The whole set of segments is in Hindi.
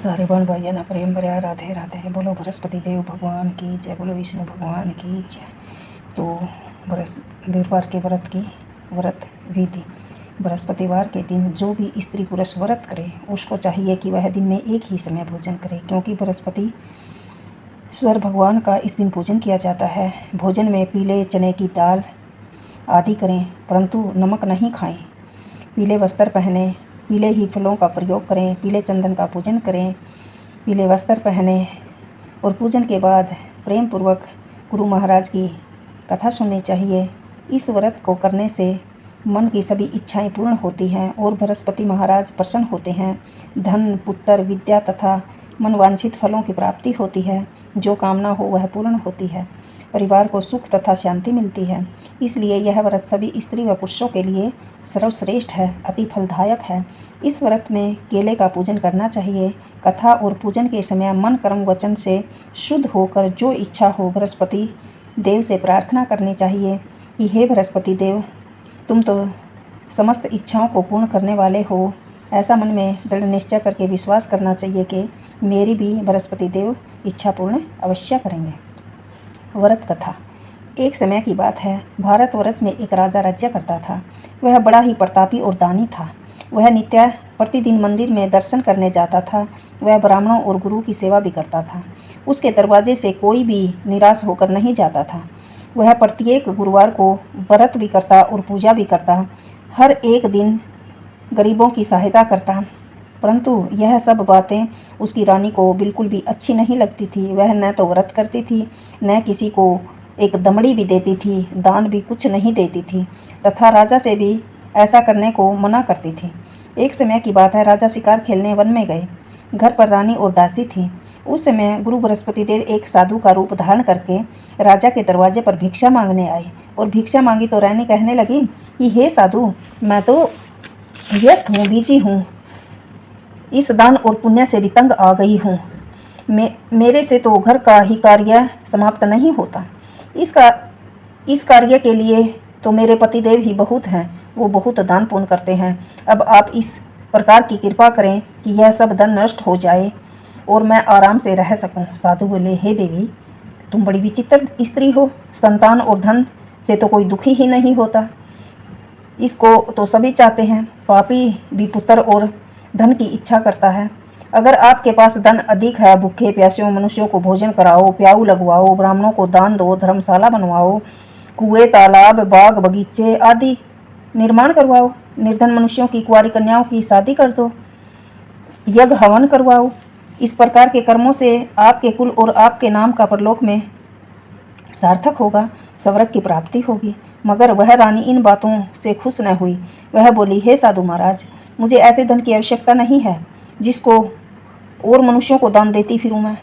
सारे बन भाइयों ना प्रेम भरा राधे राधे। बोलो बृहस्पति देव भगवान की जय, बोलो विष्णु भगवान की जय। तो बृहस्पतिवार के व्रत विधि। बृहस्पतिवार के दिन जो भी स्त्री पुरुष व्रत करे उसको चाहिए कि वह दिन में एक ही समय भोजन करे, क्योंकि बृहस्पति स्वर भगवान का इस दिन पूजन किया जाता है। भोजन में पीले चने की दाल आदि करें, परंतु नमक नहीं खाएं। पीले वस्त्र पहने, पीले ही फलों का प्रयोग करें, पीले चंदन का पूजन करें, पीले वस्त्र पहने और पूजन के बाद प्रेम पूर्वक गुरु महाराज की कथा सुननी चाहिए। इस व्रत को करने से मन की सभी इच्छाएं पूर्ण होती हैं और बृहस्पति महाराज प्रसन्न होते हैं। धन, पुत्र, विद्या तथा मनवांछित फलों की प्राप्ति होती है। जो कामना हो वह पूर्ण होती है। परिवार को सुख तथा शांति मिलती है। इसलिए यह व्रत सभी स्त्री व पुरुषों के लिए सर्वश्रेष्ठ है, अति फलदायक है। इस व्रत में केले का पूजन करना चाहिए। कथा और पूजन के समय मन, कर्म, वचन से शुद्ध होकर जो इच्छा हो बृहस्पति देव से प्रार्थना करनी चाहिए कि हे बृहस्पति देव, तुम तो समस्त इच्छाओं को पूर्ण करने वाले हो। ऐसा मन में दृढ़ निश्चय करके विश्वास करना चाहिए कि मेरी भी बृहस्पति देव इच्छा पूर्ण अवश्य करेंगे। व्रत कथा। एक समय की बात है, भारतवर्ष में एक राजा राज्य करता था। वह बड़ा ही प्रतापी और दानी था। वह नित्य प्रतिदिन मंदिर में दर्शन करने जाता था। वह ब्राह्मणों और गुरु की सेवा भी करता था। उसके दरवाजे से कोई भी निराश होकर नहीं जाता था। वह प्रत्येक गुरुवार को व्रत भी करता और पूजा भी करता। हर एक दिन गरीबों की सहायता करता। परंतु यह सब बातें उसकी रानी को बिल्कुल भी अच्छी नहीं लगती थी। वह न तो व्रत करती थी, न किसी को एक दमड़ी भी देती थी, दान भी कुछ नहीं देती थी तथा राजा से भी ऐसा करने को मना करती थी। एक समय की बात है, राजा शिकार खेलने वन में गए। घर पर रानी और दासी थी। उस समय गुरु बृहस्पति देव एक साधु का रूप धारण करके राजा के दरवाजे पर भिक्षा मांगने आए और भिक्षा मांगी तो रानी कहने लगी कि हे साधु, मैं तो व्यस्त हूँ, बिजी हूँ, इस दान और पुण्य से भी तंग आ गई हूँ। मेरे से तो घर का ही कार्य समाप्त नहीं होता। इस कार्य के लिए तो मेरे पतिदेव ही बहुत हैं, वो बहुत दान पुण्य करते हैं। अब आप इस प्रकार की कृपा करें कि यह सब धन नष्ट हो जाए और मैं आराम से रह सकूं। साधु बोले, हे देवी, तुम बड़ी विचित्र स्त्री हो। संतान और धन से तो कोई दुखी ही नहीं होता, इसको तो सभी चाहते हैं। पापी भी पुत्र और धन की इच्छा करता है। अगर आपके पास धन अधिक है, भूखे प्यासों मनुष्यों को भोजन कराओ, प्याऊ लगवाओ, ब्राह्मणों को दान दो, धर्मशाला बनवाओ, कुएं, तालाब, बाग बगीचे आदि निर्माण करवाओ, निर्धन मनुष्यों की कुंवारी कन्याओं की शादी कर दो, यज्ञ हवन करवाओ। इस प्रकार के कर्मों से आपके कुल और आपके नाम का परलोक में सार्थक होगा, स्वर्ग की प्राप्ति होगी। मगर वह रानी इन बातों से खुश न हुई। वह बोली, हे साधु महाराज, मुझे ऐसे धन की आवश्यकता नहीं है जिसको और मनुष्यों को दान देती फिरूं मैं,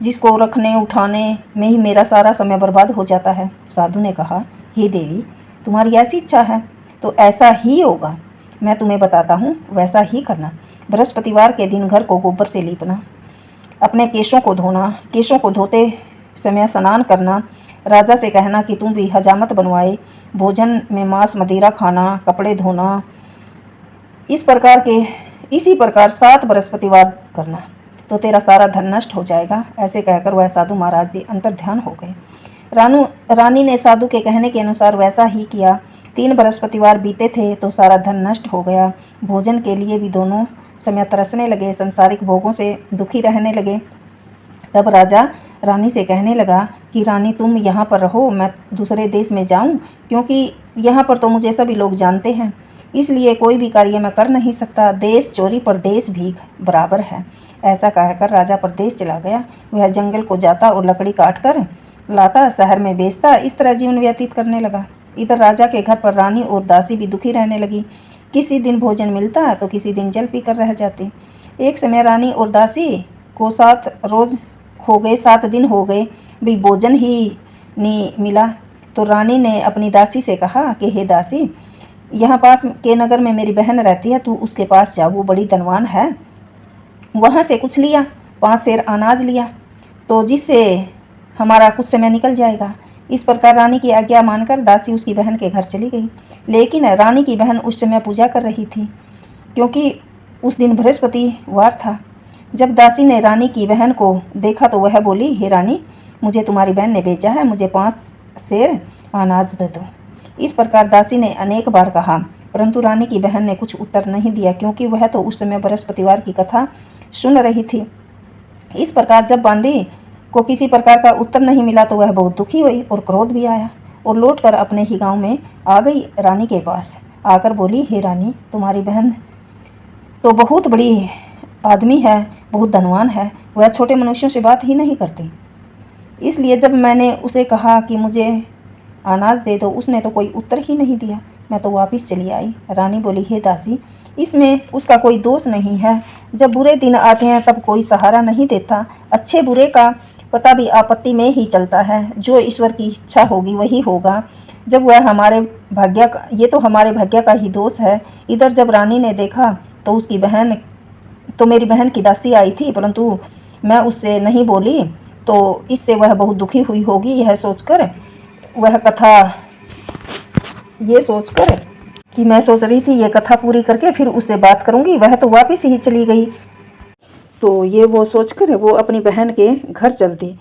जिसको रखने उठाने में ही मेरा सारा समय बर्बाद हो जाता है। साधु ने कहा, हे देवी, तुम्हारी ऐसी इच्छा है तो ऐसा ही होगा। मैं तुम्हें बताता हूँ, वैसा ही करना। बृहस्पतिवार के दिन घर को गोबर से लीपना, अपने केशों को धोना, केशों को धोते समय स्नान करना, राजा से कहना कि तुम भी हजामत बनवाए, भोजन में मांस मदिरा खाना, कपड़े धोना। इसी प्रकार 7 बृहस्पतिवार करना तो तेरा सारा धन नष्ट हो जाएगा। ऐसे कहकर वह साधु महाराज जी अंतर्ध्यान हो गए। रानी ने साधु के कहने के अनुसार वैसा ही किया। 3 बृहस्पतिवार बीते थे तो सारा धन नष्ट हो गया। भोजन के लिए भी दोनों समय तरसने लगे, संसारिक भोगों से दुखी रहने लगे। तब राजा रानी से कहने लगा कि रानी, तुम यहाँ पर रहो, मैं दूसरे देश में जाऊँ, क्योंकि यहाँ पर तो मुझे सभी लोग जानते हैं, इसलिए कोई भी कार्य मैं कर नहीं सकता। देश चोरी परदेश भीख बराबर है। ऐसा कहकर राजा परदेश चला गया। वह जंगल को जाता और लकड़ी काट कर लाता, शहर में बेचता। इस तरह जीवन व्यतीत करने लगा। इधर राजा के घर पर रानी और दासी भी दुखी रहने लगी। किसी दिन भोजन मिलता तो किसी दिन जल पीकर रह जाती। एक समय रानी और दासी को 7 दिन हो गए भी भोजन ही नहीं मिला। तो रानी ने अपनी दासी से कहा कि हे दासी, यहाँ पास के नगर में मेरी बहन रहती है, तू उसके पास जा, वो बड़ी धनवान है। वहाँ से कुछ लिया, 5 सेर अनाज लिया, तो जिससे हमारा कुछ समय निकल जाएगा। इस प्रकार रानी की आज्ञा मानकर दासी उसकी बहन के घर चली गई। लेकिन रानी की बहन उस समय पूजा कर रही थी, क्योंकि उस दिन बृहस्पतिवार था। जब दासी ने रानी की बहन को देखा तो वह बोली, हे रानी, मुझे तुम्हारी बहन ने भेजा है, मुझे 5 सेर अनाज दे दो। इस प्रकार दासी ने अनेक बार कहा, परंतु रानी की बहन ने कुछ उत्तर नहीं दिया, क्योंकि वह तो उस समय बृहस्पतिवार की कथा सुन रही थी। इस प्रकार जब बांदी को किसी प्रकार का उत्तर नहीं मिला तो वह बहुत दुखी हुई और क्रोध भी आया और लौटकर अपने ही गांव में आ गई। रानी के पास आकर बोली, हे रानी, तुम्हारी बहन तो बहुत बड़ी आदमी है, बहुत धनवान है, वह छोटे मनुष्यों से बात ही नहीं करती। इसलिए जब मैंने उसे कहा कि मुझे अनाज दे दो, उसने तो कोई उत्तर ही नहीं दिया। मैं तो वापस चली आई। रानी बोली, हे दासी, इसमें उसका कोई दोष नहीं है। जब बुरे दिन आते हैं तब कोई सहारा नहीं देता। अच्छे बुरे का पता भी आपत्ति में ही चलता है। जो ईश्वर की इच्छा होगी वही होगा। जब वह हमारे भाग्य का, ये तो हमारे भाग्य का ही दोष है। इधर जब रानी ने देखा तो उसकी बहन, तो मेरी बहन की दासी आई थी, परंतु मैं उससे नहीं बोली, तो इससे वह बहुत दुखी हुई होगी। यह सोचकर वह कथा, ये सोचकर कि मैं सोच रही थी ये कथा पूरी करके फिर उससे बात करूंगी, वह तो वापस ही चली गई। तो ये वो सोचकर वो अपनी बहन के घर चल दी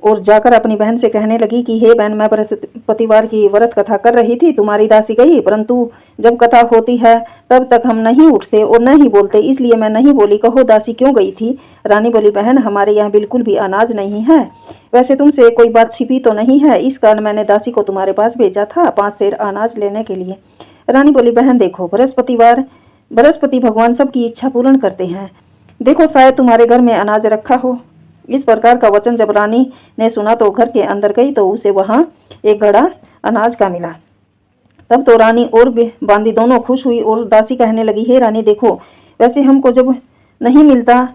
और जाकर अपनी बहन से कहने लगी कि हे बहन, मैं बृहस्पतिवार की व्रत कथा कर रही थी, तुम्हारी दासी गई, परंतु जब कथा होती है तब तक हम नहीं उठते और न ही बोलते, इसलिए मैं नहीं बोली। कहो दासी क्यों गई थी? रानी बोली, बहन, हमारे यहाँ बिल्कुल भी अनाज नहीं है। वैसे तुमसे कोई बात छिपी तो नहीं है, इस कारण मैंने दासी को तुम्हारे पास भेजा था 5 सेर अनाज लेने के लिए। रानी बोली, बहन देखो, बृहस्पति भगवान सबकी इच्छा पूर्ण करते हैं। देखो, शायद तुम्हारे घर में अनाज रखा हो। इस प्रकार का वचन जब रानी ने सुना तो घर के अंदर गई तो उसे वहां एक घड़ा अनाज का मिला। तब तो रानी और बांदी दोनों खुश हुई और दासी कहने लगी, हे रानी देखो, वैसे हमको जब नहीं मिलता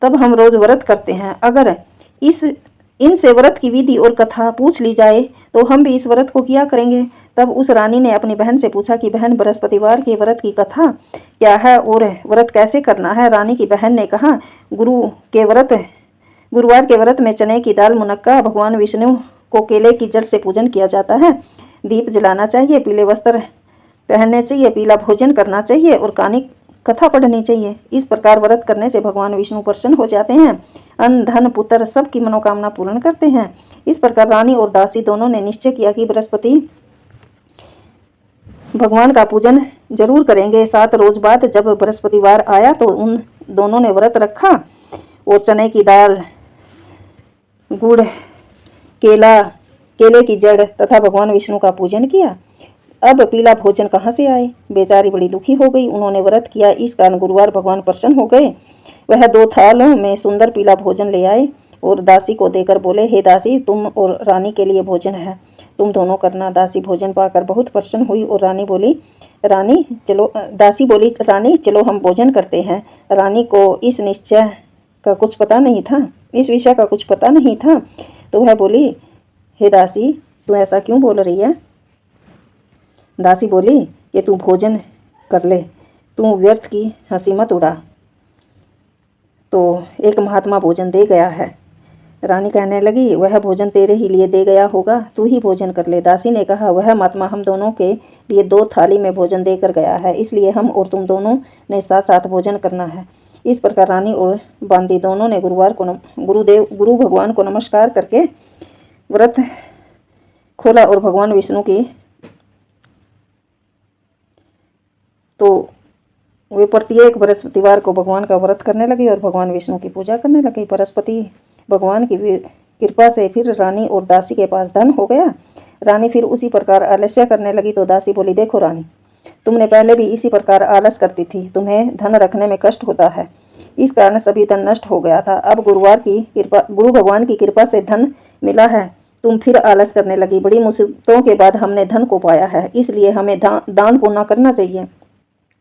तब हम रोज व्रत करते हैं। अगर इनसे व्रत की विधि और कथा पूछ ली जाए तो हम भी इस व्रत को किया करेंगे। तब उस रानी ने अपनी बहन से पूछा कि बहन, बृहस्पतिवार के व्रत की कथा क्या है और व्रत कैसे करना है? रानी की बहन ने कहा, गुरुवार के व्रत में चने की दाल, मुनक्का, भगवान विष्णु को केले की जड़ से पूजन किया जाता है। दीप जलाना चाहिए, पीले वस्त्र पहनने चाहिए, पीला भोजन करना चाहिए और कानी कथा पढ़नी चाहिए। इस प्रकार व्रत करने से भगवान विष्णु प्रसन्न हो जाते हैं, अन्न, धन, पुत्र सबकी मनोकामना पूर्ण करते हैं। इस प्रकार रानी और दासी दोनों ने निश्चय किया कि बृहस्पति भगवान का पूजन जरूर करेंगे। 7 रोज बाद जब बृहस्पतिवार आया तो उन दोनों ने व्रत रखा और चने की दाल, गुड़, केले की जड़ तथा भगवान विष्णु का पूजन किया। अब पीला भोजन कहाँ से आए? बेचारी बड़ी दुखी हो गई। उन्होंने व्रत किया, इस कारण गुरुवार भगवान प्रसन्न हो गए। वह 2 थालों में सुंदर पीला भोजन ले आए और दासी को देकर बोले, हे दासी, तुम और रानी के लिए भोजन है, तुम दोनों करना। दासी भोजन पाकर बहुत प्रसन्न हुई और दासी बोली, रानी चलो हम भोजन करते हैं। रानी को इस विषय का कुछ पता नहीं था, तो वह बोली, हे दासी, तू ऐसा क्यों बोल रही है? दासी बोली कि तू भोजन कर ले, तू व्यर्थ की हंसी मत उड़ा, तो एक महात्मा भोजन दे गया है। रानी कहने लगी, वह भोजन तेरे ही लिए दे गया होगा, तू ही भोजन कर ले। दासी ने कहा, वह महात्मा हम दोनों के लिए 2 थाली में भोजन देकर गया है, इसलिए हम और तुम दोनों ने साथ साथ भोजन करना है। इस प्रकार रानी और बांदी दोनों ने गुरु भगवान को नमस्कार करके व्रत खोला और भगवान विष्णु की तो वे प्रत्येक बृहस्पतिवार को भगवान का व्रत करने लगे और भगवान विष्णु की पूजा करने लगे। बृहस्पति भगवान की कृपा से फिर रानी और दासी के पास धन हो गया। रानी फिर उसी प्रकार आलस्य करने लगी तो दासी बोली, देखो रानी, तुमने पहले भी इसी प्रकार आलस करती थी, तुम्हें धन रखने में कष्ट होता है, इस कारण सभी धन नष्ट हो गया था। अब गुरु भगवान की कृपा से धन मिला है, तुम फिर आलस करने लगी। बड़ी मुसीबतों के बाद हमने धन को पाया है, इसलिए हमें दान पुण्य करना चाहिए,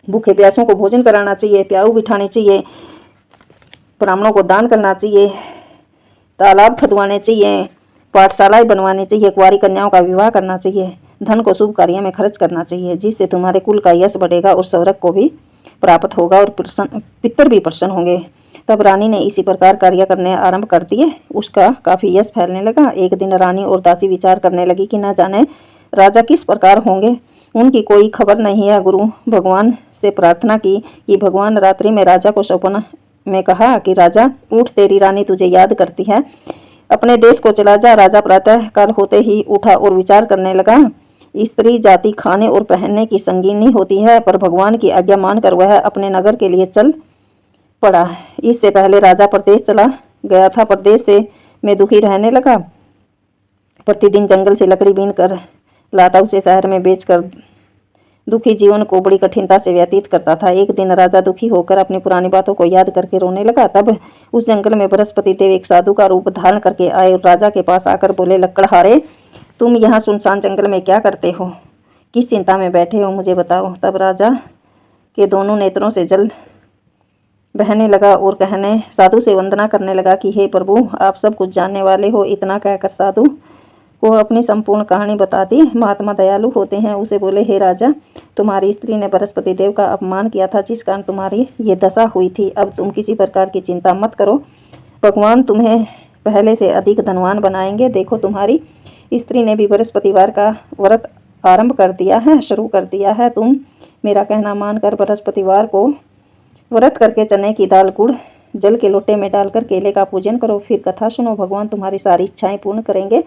भूखे प्यासों को भोजन कराना चाहिए, प्याऊ बिठाने चाहिए, ब्राह्मणों को दान करना चाहिए, तालाब खुदवाने चाहिए, पाठशालाएं बनवानी चाहिए, कुंवारी कन्याओं का विवाह करना चाहिए, धन को शुभ कार्यों में खर्च करना चाहिए, जिससे तुम्हारे कुल का यश बढ़ेगा और स्वर्ग को भी प्राप्त होगा और पितर भी प्रसन्न होंगे। तब रानी ने इसी प्रकार कार्य करने आरंभ कर दिए। उसका काफी यश फैलने लगा। एक दिन रानी और दासी विचार करने लगी कि न जाने राजा किस प्रकार होंगे, उनकी कोई खबर नहीं है। गुरु भगवान से प्रार्थना की कि भगवान रात्रि में राजा को में कहा कि राजा उठ, तेरी रानी तुझे याद करती है, अपने देश को चला जा। राजा प्रातः काल होते ही उठा और विचार करने लगा। स्त्री जाति खाने और पहनने की संगीनी होती है, पर भगवान की आज्ञा मानकर वह अपने नगर के लिए चल पड़ा। इससे पहले राजा प्रदेश चला गया था। प्रदेश से में दुखी रहने लगा। प्रतिदिन जंगल से लकड़ी बीन कर लाता, उसे शहर में बेचकर दुखी जीवन को बड़ी कठिनता से व्यतीत करता था। एक दिन राजा दुखी होकर अपनी पुरानी बातों को याद करके रोने लगा। तब उस जंगल में बृहस्पति देव एक साधु का रूप धारण करके आए और राजा के पास आकर बोले, लकड़हारे, तुम यहाँ सुनसान जंगल में क्या करते हो? किस चिंता में बैठे हो, मुझे बताओ। तब राजा के दोनों नेत्रों से जल बहने लगा और कहने साधु से वंदना करने लगा कि हे प्रभु, आप सब कुछ जानने वाले हो। इतना कहकर साधु को अपनी संपूर्ण कहानी बता दी। महात्मा दयालु होते हैं। उसे बोले, हे राजा, तुम्हारी स्त्री ने बृहस्पति देव का अपमान किया था, जिस कारण तुम्हारी ये दशा हुई थी। अब तुम किसी प्रकार की चिंता मत करो, भगवान तुम्हें पहले से अधिक धनवान बनाएंगे। देखो, तुम्हारी स्त्री ने भी बृहस्पतिवार का व्रत आरंभ कर दिया है, शुरू कर दिया है। तुम मेरा कहना मानकर बृहस्पतिवार को व्रत करके चने की दाल, गुड़, जल के लोटे में डालकर केले का पूजन करो। फिर कथा सुनो, भगवान तुम्हारी सारी इच्छाएं पूर्ण करेंगे।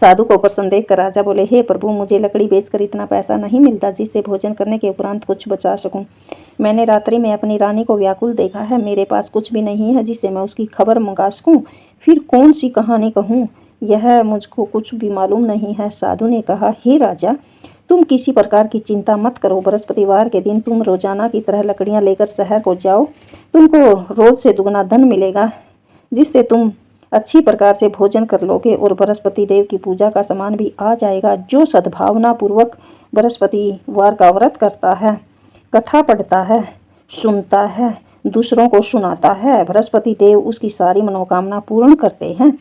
साधु को प्रसन्न देखकर राजा बोले, हे प्रभु, मुझे लकड़ी बेचकर इतना पैसा नहीं मिलता जिससे भोजन करने के उपरांत कुछ बचा सकूं। मैंने रात्रि में अपनी रानी को व्याकुल देखा है। मेरे पास कुछ भी नहीं है जिससे मैं उसकी खबर मंगा सकूं। फिर कौन सी कहानी कहूं, यह मुझको कुछ भी मालूम नहीं है। साधु ने कहा, हे राजा, तुम किसी प्रकार की चिंता मत करो। बृहस्पतिवार के दिन तुम रोजाना की तरह लकड़ियां लेकर शहर को जाओ। तुमको रोज से दुगना धन मिलेगा, जिससे तुम अच्छी प्रकार से भोजन कर लोगे और बृहस्पति देव की पूजा का सामान भी आ जाएगा। जो सद्भावना पूर्वक बृहस्पतिवार का व्रत करता है, कथा पढ़ता है, सुनता है, दूसरों को सुनाता है, बृहस्पति देव उसकी सारी मनोकामना पूर्ण करते हैं।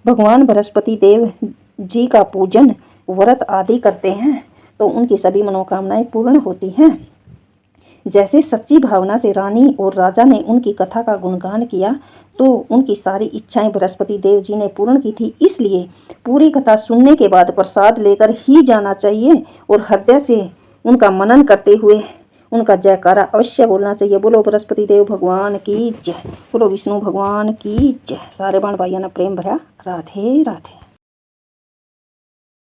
भगवान बृहस्पति देव जी का पूजन, व्रत आदि करते हैं तो उनकी सभी मनोकामनाएं पूर्ण होती हैं। जैसे सच्ची भावना से रानी और राजा ने उनकी कथा का गुणगान किया तो उनकी सारी इच्छाएं बृहस्पति देव जी ने पूर्ण की थी। इसलिए पूरी कथा सुनने के बाद प्रसाद लेकर ही जाना चाहिए और हृदय से उनका मनन करते हुए उनका जयकारा अवश्य बोलना चाहिए। बोलो बृहस्पति देव भगवान की जय, बोलो विष्णु भगवान की जय। सारे बाण भाइयों ने प्रेम भरा राधे राधे।